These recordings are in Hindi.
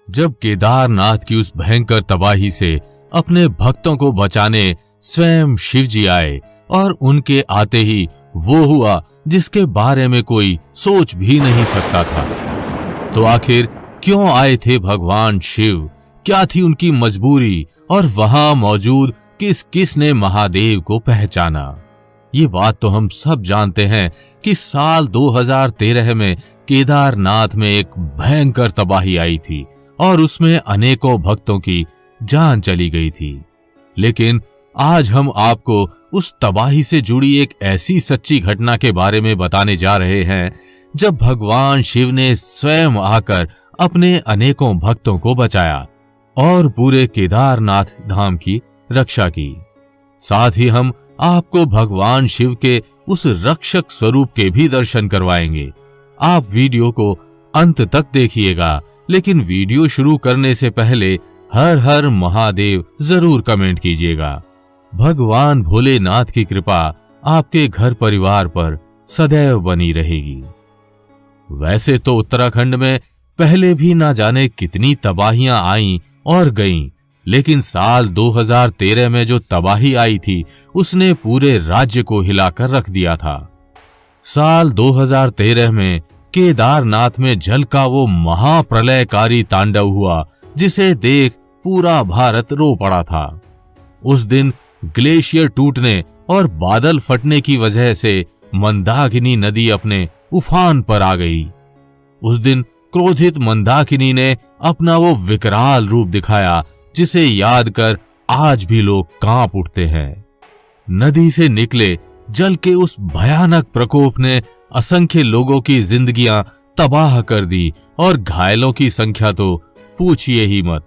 जब केदारनाथ की उस भयंकर तबाही से अपने भक्तों को बचाने स्वयं शिव जी आए और उनके आते ही वो हुआ जिसके बारे में कोई सोच भी नहीं सकता था। तो आखिर क्यों आए थे भगवान शिव? क्या थी उनकी मजबूरी? और वहां मौजूद किस किस ने महादेव को पहचाना? ये बात तो हम सब जानते हैं कि साल 2013 में केदारनाथ में एक भयंकर तबाही आई थी और उसमें अनेकों भक्तों की जान चली गई थी। लेकिन आज हम आपको उस तबाही से जुड़ी एक ऐसी सच्ची घटना के बारे में बताने जा रहे हैं जब भगवान शिव ने स्वयं आकर अपने अनेकों भक्तों को बचाया और पूरे केदारनाथ धाम की रक्षा की। साथ ही हम आपको भगवान शिव के उस रक्षक स्वरूप के भी दर्शन करवाएंगे। आप वीडियो को अंत तक देखिएगा, लेकिन वीडियो शुरू करने से पहले हर हर महादेव जरूर कमेंट कीजिएगा। भगवान भोलेनाथ की कृपा आपके घर परिवार पर सदैव बनी रहेगी। वैसे तो उत्तराखंड में पहले भी ना जाने कितनी तबाहियां आईं और गईं, लेकिन साल 2013 में जो तबाही आई थी उसने पूरे राज्य को हिलाकर रख दिया था। साल 2013 में केदारनाथ में जल का वो महाप्रलयकारी तांडव हुआ जिसे देख पूरा भारत रो पड़ा था। उस दिन ग्लेशियर टूटने और बादल फटने की वजह से मंदाकिनी नदी अपने उफान पर आ गई। उस दिन क्रोधित मंदाकिनी ने अपना वो विकराल रूप दिखाया जिसे याद कर आज भी लोग कांप उठते हैं। नदी से निकले जल के उस भयानक प्रकोप ने असंख्य लोगों की जिंदगियां तबाह कर दी और घायलों की संख्या तो पूछिए ही मत।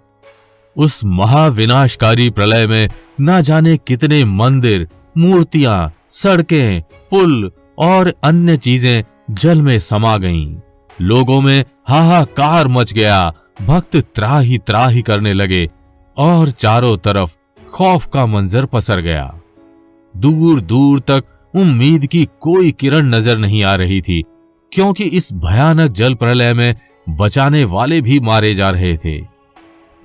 उस महाविनाशकारी प्रलय में ना जाने कितने मंदिर, मूर्तियां, सड़कें, पुल और अन्य चीजें जल में समा गईं। लोगों में हाहाकार मच गया। भक्त त्राही त्राही करने लगे और चारों तरफ खौफ का मंजर पसर गया। दूर दूर तक उम्मीद की कोई किरण नजर नहीं आ रही थी, क्योंकि इस भयानक जल प्रलय में बचाने वाले भी मारे जा रहे थे।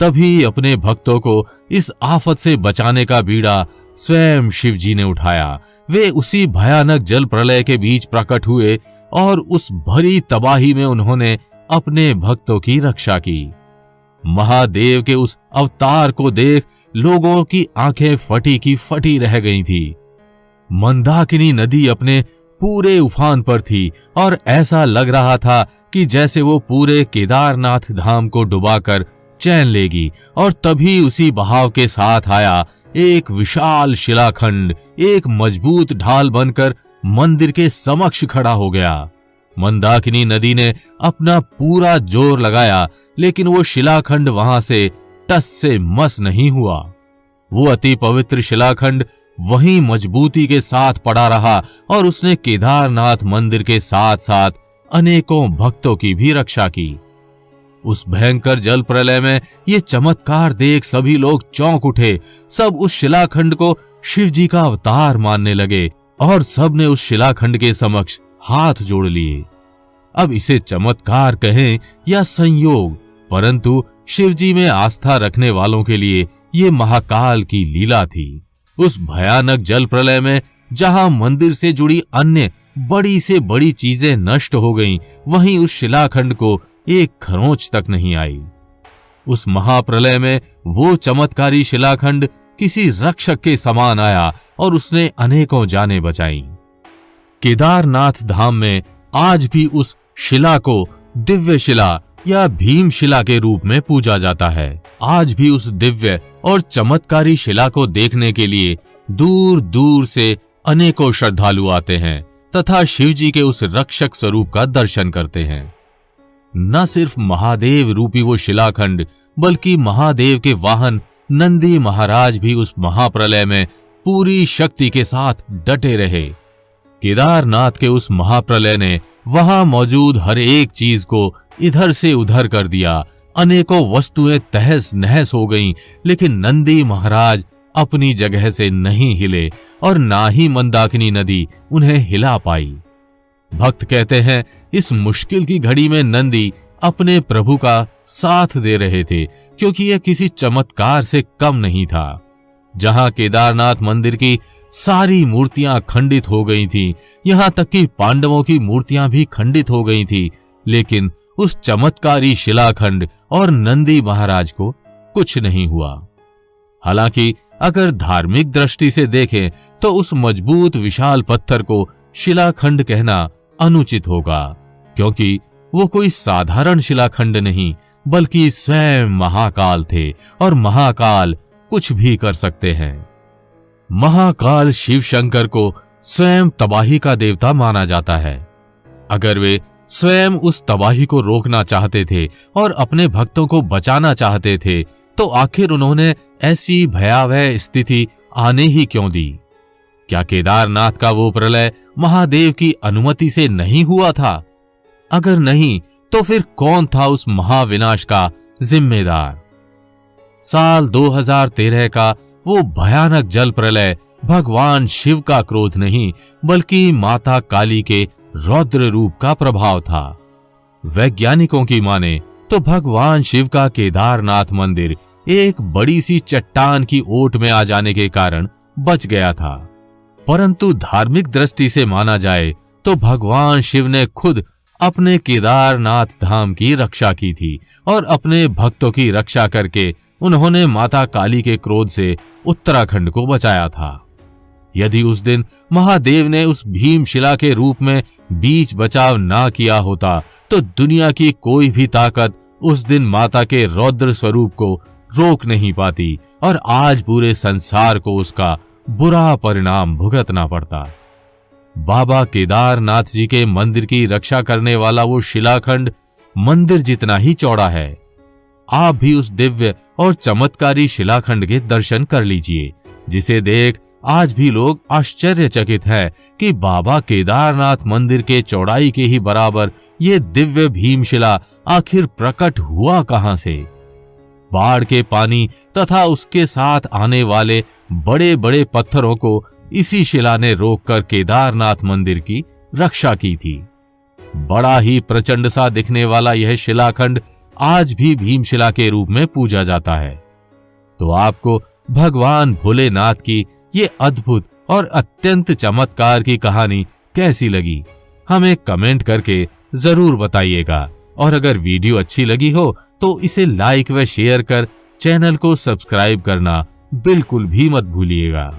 तभी अपने भक्तों को इस आफत से बचाने का बीड़ा स्वयं शिव जी ने उठाया। वे उसी भयानक जल प्रलय के बीच प्रकट हुए और उस भरी तबाही में उन्होंने अपने भक्तों की रक्षा की। महादेव के उस अवतार को देख लोगों की आंखें फटी की फटी रह गई थी। मंदाकिनी नदी अपने पूरे उफान पर थी और ऐसा लग रहा था कि जैसे वो पूरे केदारनाथ धाम को डुबाकर चैन लेगी। और तभी उसी बहाव के साथ आया एक विशाल शिलाखंड, एक मजबूत ढाल बनकर मंदिर के समक्ष खड़ा हो गया। मंदाकिनी नदी ने अपना पूरा जोर लगाया, लेकिन वो शिलाखंड वहां से टस से मस नहीं हुआ। वो अति पवित्र शिलाखंड वहीं मजबूती के साथ पड़ा रहा और उसने केदारनाथ मंदिर के साथ साथ अनेकों भक्तों की भी रक्षा की। उस भयंकर जल प्रलय में ये चमत्कार देख सभी लोग चौंक उठे। सब उस शिलाखंड को शिव जी का अवतार मानने लगे और सब ने उस शिलाखंड के समक्ष हाथ जोड़ लिए। अब इसे चमत्कार कहें या संयोग, परंतु शिव जी में आस्था रखने वालों के लिए ये महाकाल की लीला थी। उस भयानक जल प्रलय में जहां मंदिर से जुड़ी अन्य बड़ी से बड़ी चीजें नष्ट हो गईं, वहीं उस शिलाखंड को एक खरोंच तक नहीं आई। उस महाप्रलय में वो चमत्कारी शिलाखंड किसी रक्षक के समान आया और उसने अनेकों जानें बचाईं। केदारनाथ धाम में आज भी उस शिला को दिव्य शिला या भीम शिला के रूप में पूजा जाता है। आज भी उस दिव्य और चमत्कारी शिला को देखने के लिए दूर दूर से अनेकों श्रद्धालु आते हैं तथा शिव जी के उस रक्षक स्वरूप का दर्शन करते हैं। न सिर्फ महादेव रूपी वो शिलाखंड, बल्कि महादेव के वाहन नंदी महाराज भी उस महाप्रलय में पूरी शक्ति के साथ डटे रहे। केदारनाथ के उस महाप्रलय ने वहां मौजूद हर एक चीज को इधर से उधर कर दिया। अनेकों वस्तुएं तहस नहस हो गईं, लेकिन नंदी महाराज अपनी जगह से नहीं हिले और ना ही मंदाकिनी नदी उन्हें हिला पाई। भक्त कहते हैं इस मुश्किल की घड़ी में नंदी अपने प्रभु का साथ दे रहे थे, क्योंकि यह किसी चमत्कार से कम नहीं था। जहां केदारनाथ मंदिर की सारी मूर्तियां खंडित हो गई थीं, यहां तक कि पांडवों की मूर्तियां भी खंडित हो गई थीं, लेकिन उस चमत्कारी शिलाखंड और नंदी महाराज को कुछ नहीं हुआ। हालांकि अगर धार्मिक दृष्टि से देखें तो उस मजबूत विशाल पत्थर को शिलाखंड कहना अनुचित होगा, क्योंकि वो कोई साधारण शिलाखंड नहीं बल्कि स्वयं महाकाल थे, और महाकाल कुछ भी कर सकते हैं। महाकाल शिव शंकर को स्वयं तबाही का देवता माना जाता है। अगर वे स्वयं उस तबाही को रोकना चाहते थे और अपने भक्तों को बचाना चाहते थे, तो आखिर उन्होंने ऐसी भयावह स्थिति आने ही क्यों दी? क्या केदारनाथ का वो प्रलय महादेव की अनुमति से नहीं हुआ था? अगर नहीं, तो फिर कौन था उस महाविनाश का जिम्मेदार? साल 2013 का वो भयानक जल प्रलय भगवान शिव का क्रोध नहीं बल्कि माता काली के रौद्र रूप का प्रभाव था। वैज्ञानिकों की माने तो भगवान शिव का केदारनाथ मंदिर एक बड़ी सी चट्टान की ओट में आ जाने के कारण बच गया था, परंतु धार्मिक दृष्टि से माना जाए तो भगवान शिव ने खुद अपने केदारनाथ धाम की रक्षा की थी, और अपने भक्तों की रक्षा करके उन्होंने माता काली के क्रोध से उत्तराखंड को बचाया था। यदि उस दिन महादेव ने उस भीमशिला के रूप में बीच बचाव ना किया होता, तो दुनिया की कोई भी ताकत उस दिन माता के रौद्र स्वरूप को रोक नहीं पाती, और आज पूरे संसार को उसका बुरा परिणाम भुगतना पड़ता। बाबा केदारनाथ जी के मंदिर की रक्षा करने वाला वो शिलाखंड मंदिर जितना ही चौड़ा है। आप भी उस दिव्य और चमत्कारी शिलाखंड के दर्शन कर लीजिए, जिसे देख आज भी लोग आश्चर्यचकित हैं कि बाबा केदारनाथ मंदिर के चौड़ाई के ही बराबर ये दिव्य भीमशिला आखिर प्रकट हुआ कहां से? बाढ़ के पानी तथा उसके साथ आने वाले बड़े बड़े पत्थरों को इसी शिला ने रोककर केदारनाथ मंदिर की रक्षा की थी। बड़ा ही प्रचंड सा दिखने वाला यह शिलाखंड आज भी भीमशिला के रूप में पूजा जाता है। तो आपको भगवान भोलेनाथ की ये अद्भुत और अत्यंत चमत्कार की कहानी कैसी लगी, हमें कमेंट करके जरूर बताइएगा। और अगर वीडियो अच्छी लगी हो तो इसे लाइक व शेयर कर चैनल को सब्सक्राइब करना बिल्कुल भी मत भूलिएगा।